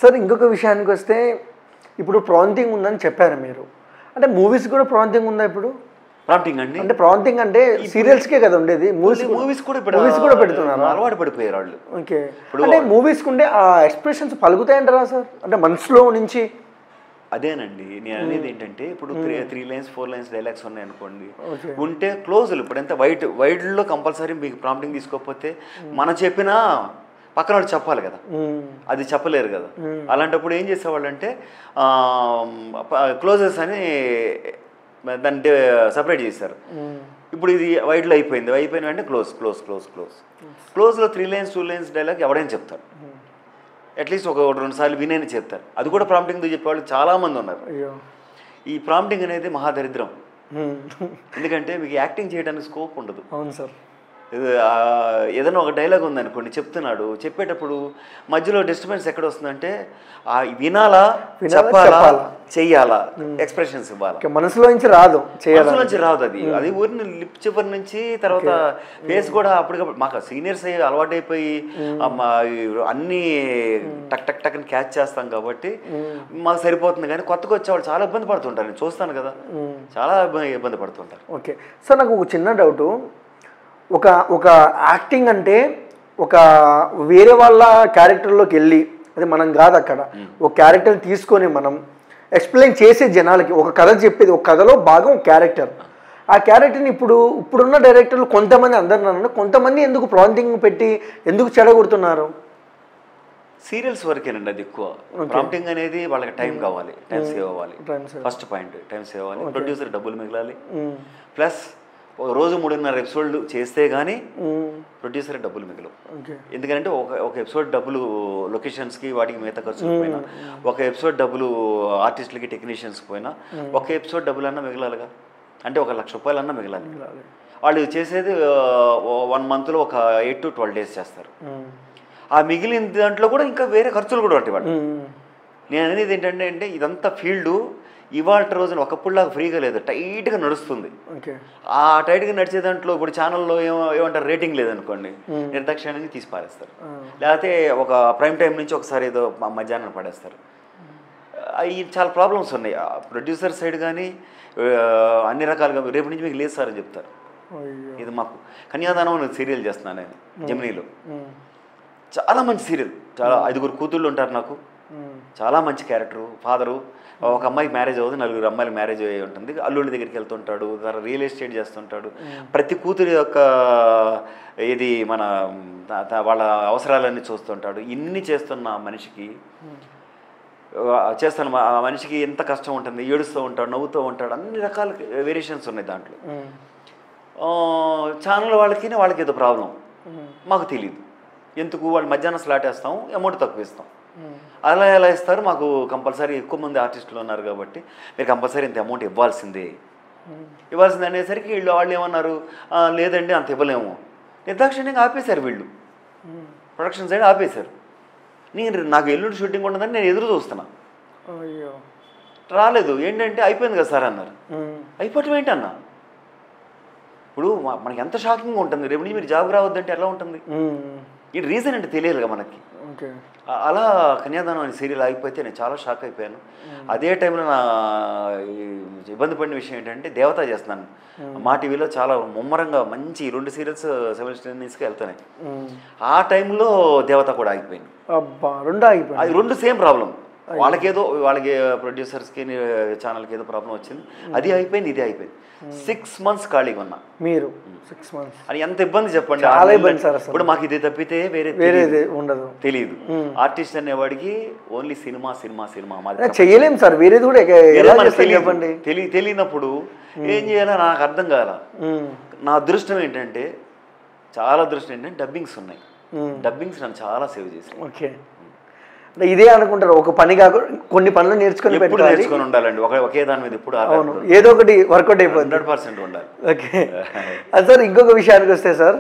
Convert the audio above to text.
Sir ఇంకొక విషయానికి వస్తే ఇప్పుడు ప్రాంప్టింగ్ ఉందని చెప్పారు మీరు. అంటే మూవీస్ కూడా ప్రాంప్టింగ్ ఉందా ఇప్పుడు? ప్రాంప్టింగ్ అండి అంటే ప్రాంప్టింగ్ అంటే సీరియల్స్కే కదా ఉండేది, మూవీస్ కూడా పెడుతున్నారు, అలవాటు పడిపోయారు వాళ్ళు. ఓకే, అంటే మూవీస్కి ఉండే ఆ ఎక్స్ప్రెషన్స్ పలుకుతాయంటారా సార్? అంటే మనసులో నుంచి అదేనండి నేను అనేది ఏంటంటే ఇప్పుడు 3 లైన్స్ 4 లైన్స్ డైలాగ్స్ ఉన్నాయి అనుకోండి, ఉంటే క్లోజులు ఇప్పుడు ఎంత వైడ్లో కంపల్సరీ మీకు ప్రాంప్టింగ్ తీసుకోకపోతే మనం చెప్పినా పక్కన వాళ్ళు చెప్పాలి కదా, అది చెప్పలేరు కదా. అలాంటప్పుడు ఏం చేసేవాళ్ళు అంటే క్లోజెస్ అని దాన్ని సపరేట్ చేశారు. ఇప్పుడు ఇది వైడ్లో అయిపోయిన వెంటనే క్లోజ్లో 3 లైన్స్ 2 లైన్స్ డైలాగ్ ఎవరైనా చెప్తారు, అట్లీస్ట్ ఒక 2 సార్లు వినేని చెప్తారు. అది కూడా ప్రాంప్టింగ్తో చెప్పేవాళ్ళు చాలామంది ఉన్నారు. ఈ ప్రాంప్టింగ్ అనేది మహాదరిద్రం, ఎందుకంటే మీకు యాక్టింగ్ చేయడానికి స్కోప్ ఉండదు. అవును సార్. ఏదైనా ఒక డైలాగ్ ఉందనుకోండి, చెప్తున్నాడు, చెప్పేటప్పుడు మధ్యలో డిస్టర్బెన్స్ ఎక్కడ వస్తుందంటే వినాలా, చెప్పాలా, చెయ్యాలా, ఎక్స్ప్రెషన్స్ ఇవ్వాలి, మనసులోంచి రాదు. అది ఊరిని లిప్ చివరి నుంచి తర్వాత ఫేస్ కూడా అప్పటికప్పుడు మాకు సీనియర్స్ అలవాటు అయిపోయి అన్నీ టక్ టక్ టక్ అని క్యాచ్ చేస్తాం కాబట్టి మాకు సరిపోతుంది. కానీ కొత్తగా వచ్చేవాళ్ళు చాలా ఇబ్బంది పడుతుంటారు, నేను చూస్తాను కదా, చాలా ఇబ్బంది పడుతుంటారు. ఓకే సార్, నాకు ఒక చిన్న డౌటు. ఒక యాక్టింగ్ అంటే ఒక వేరే వాళ్ళ క్యారెక్టర్లోకి వెళ్ళి, అది మనం కాదు, అక్కడ ఒక క్యారెక్టర్ని తీసుకొని మనం ఎక్స్ప్లెయిన్ చేసే జనాలకి ఒక కథ చెప్పేది, ఒక కథలో భాగం ఒక క్యారెక్టర్. ఆ క్యారెక్టర్ని ఇప్పుడున్న డైరెక్టర్లు కొంతమంది, అందరు కొంతమంది ఎందుకు ప్రాంప్టింగ్ పెట్టి ఎందుకు చెడగొడుతున్నారు? సీరియల్స్ వరకేనండి అది ఎక్కువ. ప్రాంప్టింగ్ అనేది వాళ్ళకి టైం కావాలి, టైం సేవ్ అవ్వాలి. ఫస్ట్ పాయింట్ టైం సేవ్ అవ్వాలి, ప్రొడ్యూసర్ డబ్బులు మిగలాలి, ప్లస్ రోజు 3.5 ఎపిసోడ్లు చేస్తే కానీ ప్రొడ్యూసర్ డబ్బులు మిగలవు. ఎందుకంటే ఒక ఎపిసోడ్ డబ్బులు లొకేషన్స్కి వాటికి మిగతా ఖర్చులు పోయినా, ఒక ఎపిసోడ్ డబ్బులు ఆర్టిస్టులకి టెక్నీషియన్స్కి పోయినా, ఒక ఎపిసోడ్ డబ్బులు అన్నా మిగలాలిగా. అంటే 1 లక్ష రూపాయలు అన్నా మిగలాలి. వాళ్ళు చేసేది 1 మంత్లో ఒక 8 to 12 days చేస్తారు. ఆ మిగిలిన దాంట్లో కూడా ఇంకా వేరే ఖర్చులు కూడా ఉంటాయి వాళ్ళు. నేను అనేది ఏంటంటే ఇదంతా ఫీల్డు ఇవాళ రోజున ఒకప్పుడులాగా ఫ్రీగా లేదు, టైట్గా నడుస్తుంది. ఆ టైట్గా నడిచే దాంట్లో ఇప్పుడు ఛానల్లో ఏమంటారు, రేటింగ్ లేదనుకోండి, నిర్దాక్షిణ్యంగా తీసి పారేస్తారు. లేకపోతే ఒక ప్రైమ్ టైం నుంచి ఒకసారి ఏదో మధ్యాహ్నం పడేస్తారు. అవి చాలా ప్రాబ్లమ్స్ ఉన్నాయి. ప్రొడ్యూసర్ సైడ్ కానీ అన్ని రకాలుగా రేపు నుంచి మీకు లేదు సార్ అని చెప్తారు. ఇది మాకు కన్యాదానం అనేది సీరియల్ చేస్తున్నాను నేను జెమినీలో, చాలా మంచి సీరియల్. చాలా 5 కూతుళ్ళు ఉంటారు నాకు, చాలా మంచి క్యారెక్టరు. ఫాదరు, ఒక అమ్మాయికి మ్యారేజ్ అవుతుంది, 4 అమ్మాయిలకు మ్యారేజ్ అయ్యి ఉంటుంది, అల్లుడి దగ్గరికి వెళ్తుంటాడు, రియల్ ఎస్టేట్ చేస్తుంటాడు. ప్రతి కూతురి యొక్క ఇది మన వాళ్ళ అవసరాలన్నీ చూస్తుంటాడు. ఇన్ని చేస్తున్న మనిషికి ఆ మనిషికి ఎంత కష్టం ఉంటుంది, ఏడుస్తూ ఉంటాడు, నవ్వుతూ ఉంటాడు, అన్ని రకాల వేరియేషన్స్ ఉన్నాయి దాంట్లో. ఛానల్ వాళ్ళకి ఏదో ప్రాబ్లం మాకు తెలియదు, ఎందుకు వాళ్ళు మధ్యాహ్నం స్లాట్ వేస్తాం, అమౌంట్ తక్కువ ఇస్తాం. అలా ఎలా ఇస్తారు, మాకు కంపల్సరీ ఎక్కువ మంది ఆర్టిస్టులు ఉన్నారు కాబట్టి మీరు కంపల్సరీ ఇంత అమౌంట్ ఇవ్వాల్సిందే అనేసరికి వాళ్ళు ఏమన్నారు, లేదండి అంత ఇవ్వలేము. నిర్దాక్షిణ్యంగా ఆపేశారు వీళ్ళు, ప్రొడక్షన్ సైడ్ ఆపేశారు. నాకు ఎల్లుండి షూటింగ్ ఉండదని నేను ఎదురు చూస్తున్నా, రాలేదు. ఏంటంటే అయిపోయింది కదా సార్ అన్నారు. అయిపోవటం ఏంటన్నా, ఇప్పుడు మనకి ఎంత షాకింగ్గా ఉంటుంది, రేపు నుంచి మీరు జాబ్ రావద్దంటే ఎలా ఉంటుంది? ఈ రీజన్ అంటే తెలియదుగా మనకి. అలా కన్యాదానం అనే సీరియల్ ఆగిపోతే నేను చాలా షాక్ అయిపోయాను. అదే టైంలో నా ఇబ్బంది పడిన విషయం ఏంటంటే దేవత చేస్తున్నాను మా టీవీలో, చాలా ముమ్మరంగా మంచి 2 సీరియల్స్ 7 స్టేషన్స్కి వెళ్తున్నాయి. ఆ టైంలో దేవత కూడా ఆగిపోయింది. అది 2 సేమ్ ప్రాబ్లం. వాళ్ళకి ప్రొడ్యూసర్స్కి ఛానల్కి ఏదో ప్రాబ్లం వచ్చింది, అది అయిపోయింది, ఇది అయిపోయింది. 6 months ఖాళీగా ఉన్నా. మీరు 6 months అని ఎంత ఇబ్బంది చెప్పండి. ఇప్పుడు మాకు ఇది తప్పితే వేరే ఉండదు, తెలియదు. ఆర్టిస్ట్ అనేవాడికి ఓన్లీ సినిమా చేయలేము సార్, వేరేది కూడా తెలియనప్పుడు ఏం చేయాలో నాకు అర్థం కాల. నా అదృష్టం ఏంటంటే, చాలా అదృష్టం ఏంటంటే డబ్బింగ్స్ ఉన్నాయి. డబ్బింగ్స్ నన్ను చాలా సేవ్ చేశాయి. ఓకే, ఇదే అనుకుంటారు, ఒక పని కాకుండా కొన్ని పనులు నేర్చుకొని ఉండాలండి. ఒకే దాని మీద ఇప్పుడు ఏదో ఒకటి వర్కౌట్ అయిపోతుంది, 100% ఉండాలి. ఓకే సార్, ఇంకొక విషయానికి వస్తే సార్,